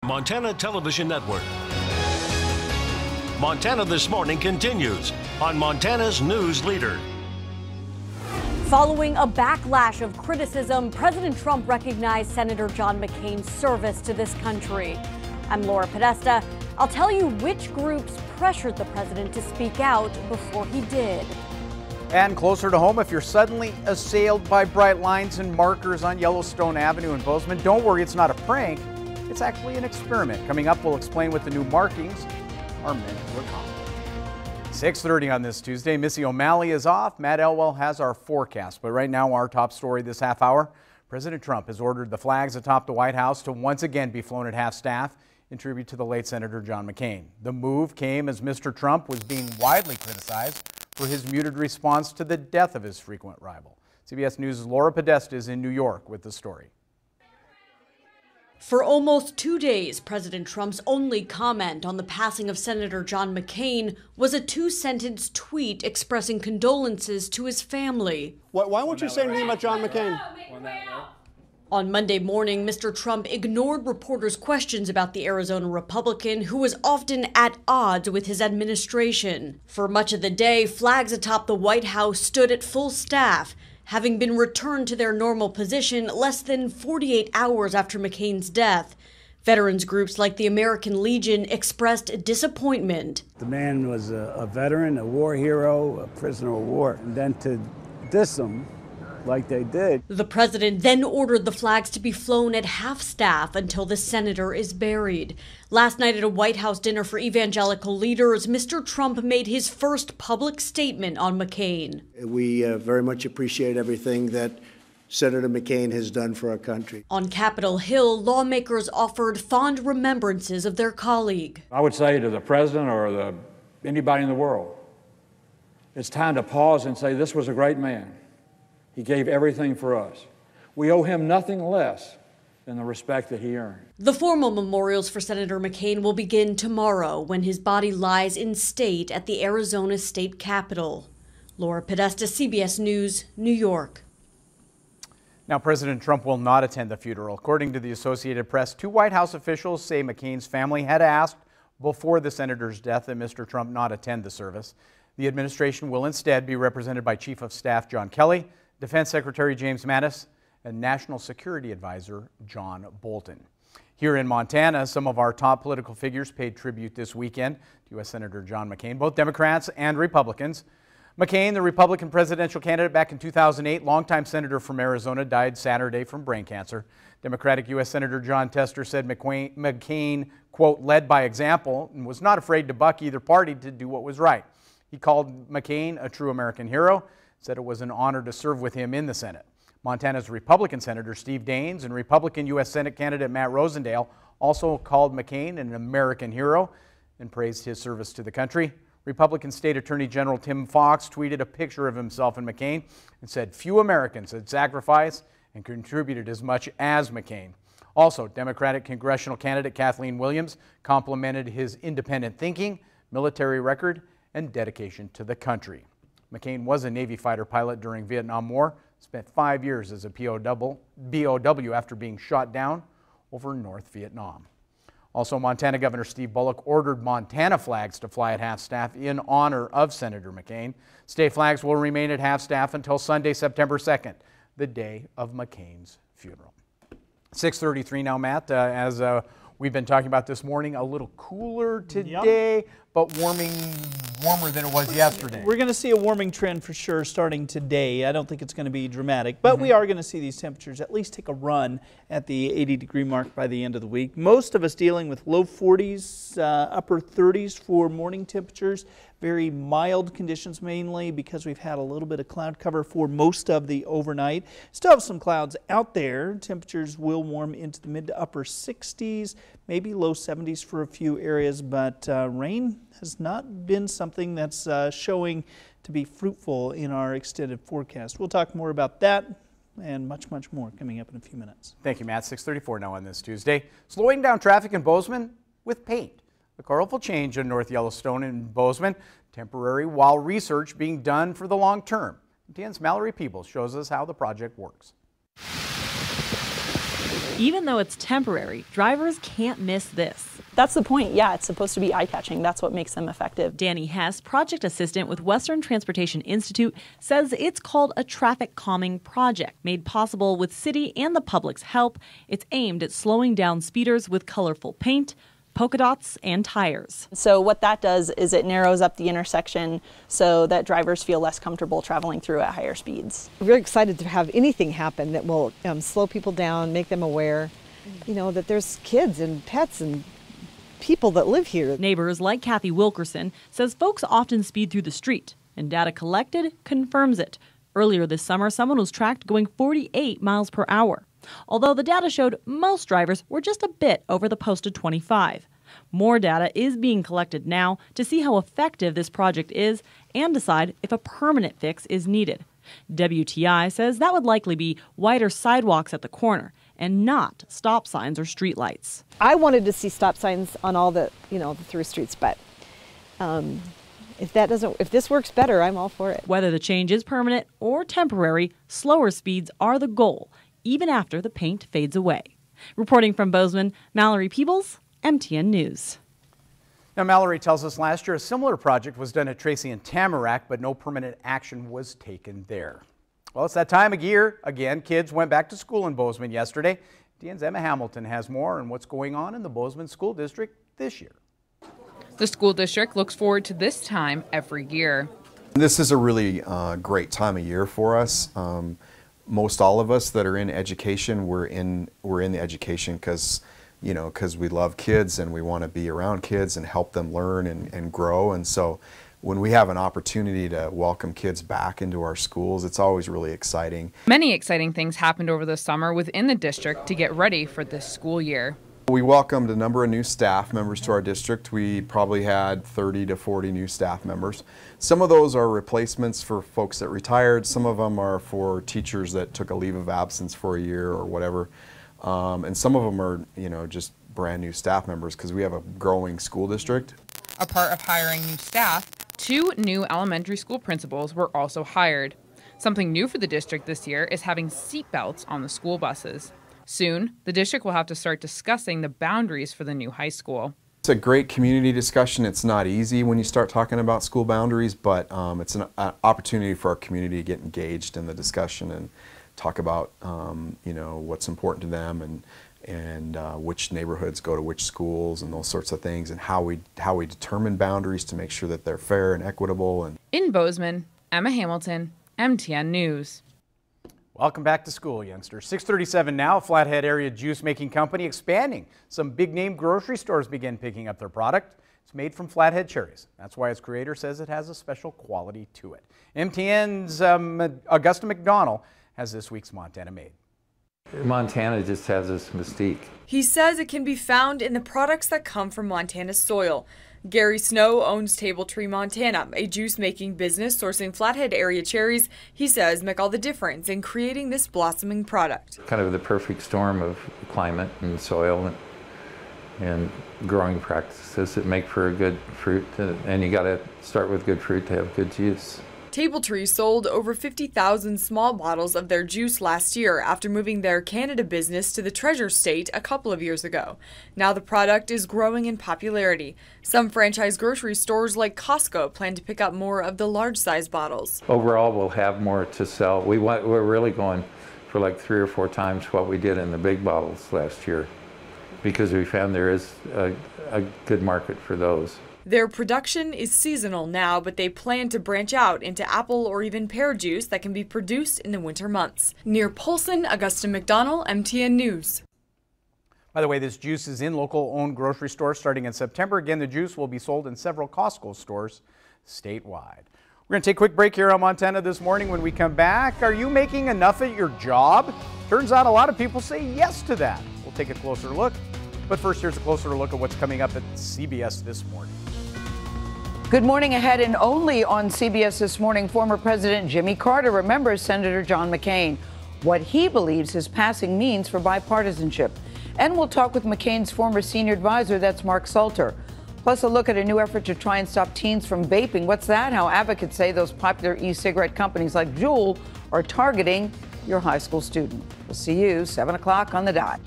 Montana Television Network. Montana This Morning continues on Montana's News Leader. Following a backlash of criticism, President Trump recognized Senator John McCain's service to this country. I'm Laura Podesta. I'll tell you which groups pressured the president to speak out before he did. And closer to home, if you're suddenly assailed by bright lines and markers on Yellowstone Avenue in Bozeman, don't worry, it's not a prank. It's actually an experiment. Coming up, we'll explain what the new markings are meant to accomplish. 6:30 on this Tuesday. Missy O'Malley is off. Matt Elwell has our forecast. But right now, our top story this half hour. President Trump has ordered the flags atop the White House to once again be flown at half-staff in tribute to the late Senator John McCain. The move came as Mr. Trump was being widely criticized for his muted response to the death of his frequent rival. CBS News' Laura Podesta is in New York with the story. For almost 2 days, President Trump's only comment on the passing of Senator John McCain was a 2-sentence tweet expressing condolences to his family. Why won't you say anything about John McCain? On Monday morning, Mr. Trump ignored reporters' questions about the Arizona Republican, who was often at odds with his administration. For much of the day, flags atop the White House stood at full staff, having been returned to their normal position less than 48 hours after McCain's death. Veterans groups like the American Legion expressed disappointment. The man was a veteran, a war hero, a prisoner of war, and then to diss him like they did. The president then ordered the flags to be flown at half-staff until the senator is buried. Last night at a White House dinner for evangelical leaders, Mr. Trump made his first public statement on McCain. We very much appreciate everything that Senator McCain has done for our country. On Capitol Hill, lawmakers offered fond remembrances of their colleague. I would say to the president or anybody in the world, it's time to pause and say this was a great man. He gave everything for us. We owe him nothing less than the respect that he earned. The formal memorials for Senator McCain will begin tomorrow when his body lies in state at the Arizona State Capitol. Laura Podesta, CBS News, New York. Now, President Trump will not attend the funeral. According to the Associated Press, 2 White House officials say McCain's family had asked before the senator's death that Mr. Trump not attend the service. The administration will instead be represented by Chief of Staff John Kelly, Defense Secretary James Mattis, and National Security Advisor John Bolton. Here in Montana, some of our top political figures paid tribute this weekend to U.S. Senator John McCain, both Democrats and Republicans. McCain, the Republican presidential candidate back in 2008, longtime senator from Arizona, died Saturday from brain cancer. Democratic U.S. Senator Jon Tester said McCain, quote, led by example and was not afraid to buck either party to do what was right. He called McCain a true American hero, said it was an honor to serve with him in the Senate. Montana's Republican Senator Steve Daines and Republican U.S. Senate candidate Matt Rosendale also called McCain an American hero and praised his service to the country. Republican State Attorney General Tim Fox tweeted a picture of himself and McCain and said few Americans had sacrificed and contributed as much as McCain. Also, Democratic congressional candidate Kathleen Williams complimented his independent thinking, military record, and dedication to the country. McCain was a Navy fighter pilot during Vietnam War, spent 5 years as a BOW after being shot down over North Vietnam. Also, Montana Governor Steve Bullock ordered Montana flags to fly at half-staff in honor of Senator McCain. State flags will remain at half-staff until Sunday, September 2nd, the day of McCain's funeral. 6:33 now, Matt. As we've been talking about this morning, a little cooler today, but warmer than it was yesterday. We're going to see a warming trend for sure starting today. I don't think it's going to be dramatic, but we are going to see these temperatures at least take a run at the 80-degree mark by the end of the week. Most of us dealing with low 40s, upper 30s for morning temperatures. Very mild conditions mainly because we've had a little bit of cloud cover for most of the overnight. Still have some clouds out there. Temperatures will warm into the mid to upper 60s, maybe low 70s for a few areas, but rain has not been something that's showing to be fruitful in our extended forecast. We'll talk more about that and much, much more coming up in a few minutes. Thank you, Matt. 6:34 now on this Tuesday. Slowing down traffic in Bozeman with paint. A colorful change in North Yellowstone and Bozeman, temporary while research being done for the long term. TN's Mallory Peebles shows us how the project works. Even though it's temporary, drivers can't miss this. That's the point. Yeah, it's supposed to be eye-catching. That's what makes them effective. Danny Hess, project assistant with Western Transportation Institute, says it's called a traffic calming project. Made possible with city and the public's help, it's aimed at slowing down speeders with colorful paint, polka dots, and tires. So what that does is it narrows up the intersection so that drivers feel less comfortable traveling through at higher speeds. We're really excited to have anything happen that will slow people down, make them aware, that there's kids and pets and people that live here. Neighbors like Kathy Wilkerson says folks often speed through the street, and data collected confirms it. Earlier this summer, someone was tracked going 48 miles per hour. Although the data showed most drivers were just a bit over the posted 25. More data is being collected now to see how effective this project is and decide if a permanent fix is needed. WTI says that would likely be wider sidewalks at the corner and not stop signs or streetlights. I wanted to see stop signs on all the, the through streets, but if this works better, I'm all for it. Whether the change is permanent or temporary, slower speeds are the goal, even after the paint fades away. Reporting from Bozeman, Mallory Peebles, MTN News. Now, Mallory tells us last year a similar project was done at Tracy and Tamarack, but no permanent action was taken there. Well, it's that time of year again. Kids went back to school in Bozeman yesterday. DN's Emma Hamilton has more on what's going on in the Bozeman School District this year. The school district looks forward to this time every year. This is a really great time of year for us. Most all of us that are in education, we're in the education because we love kids and we want to be around kids and help them learn and grow. And so when we have an opportunity to welcome kids back into our schools, it's always really exciting. Many exciting things happened over the summer within the district to get ready for this school year. We welcomed a number of new staff members to our district. We probably had 30 to 40 new staff members. Some of those are replacements for folks that retired. Some of them are for teachers that took a leave of absence for a year or whatever. And some of them are, just brand new staff members because we have a growing school district. A part of hiring new staff, 2 new elementary school principals were also hired. Something new for the district this year is having seat belts on the school buses. Soon, the district will have to start discussing the boundaries for the new high school. It's a great community discussion. It's not easy when you start talking about school boundaries, but it's an opportunity for our community to get engaged in the discussion and talk about what's important to them and which neighborhoods go to which schools and those sorts of things, and how we determine boundaries to make sure that they're fair and equitable. In Bozeman, Emma Hamilton, MTN News. Welcome back to school, youngsters. 6:37 now. Flathead Area Juice Making Company expanding. Some big-name grocery stores begin picking up their product. It's made from Flathead cherries. That's why its creator says it has a special quality to it. MTN's Augusta McDonald has this week's Montana Made. Montana just has this mystique. He says it can be found in the products that come from Montana's soil. Gary Snow owns Table Tree Montana, a juice-making business sourcing Flathead area cherries he says make all the difference in creating this blossoming product. Kind of the perfect storm of climate and soil and growing practices that make for a good fruit, and you got to start with good fruit to have good juice. Table Tree sold over 50,000 small bottles of their juice last year after moving their Canada business to the Treasure State a couple of years ago. Now the product is growing in popularity. Some franchise grocery stores like Costco plan to pick up more of the large size bottles. Overall, we'll have more to sell. We're really going for like 3 or 4 times what we did in the big bottles last year because we found there is a good market for those. Their production is seasonal now, but they plan to branch out into apple or even pear juice that can be produced in the winter months. Near Polson, Augusta McDonald, MTN News. By the way, this juice is in local-owned grocery stores starting in September. Again, the juice will be sold in several Costco stores statewide. We're going to take a quick break here on Montana This Morning. When we come back, are you making enough at your job? Turns out a lot of people say yes to that. We'll take a closer look. But first, here's a closer look at what's coming up at CBS This Morning. Good morning ahead, and only on CBS This Morning, former President Jimmy Carter remembers Senator John McCain, what he believes his passing means for bipartisanship. And we'll talk with McCain's former senior advisor, that's Mark Salter. Plus a look at a new effort to try and stop teens from vaping. What's that? How advocates say those popular e-cigarette companies like Juul are targeting your high school student. We'll see you 7 o'clock on the dot.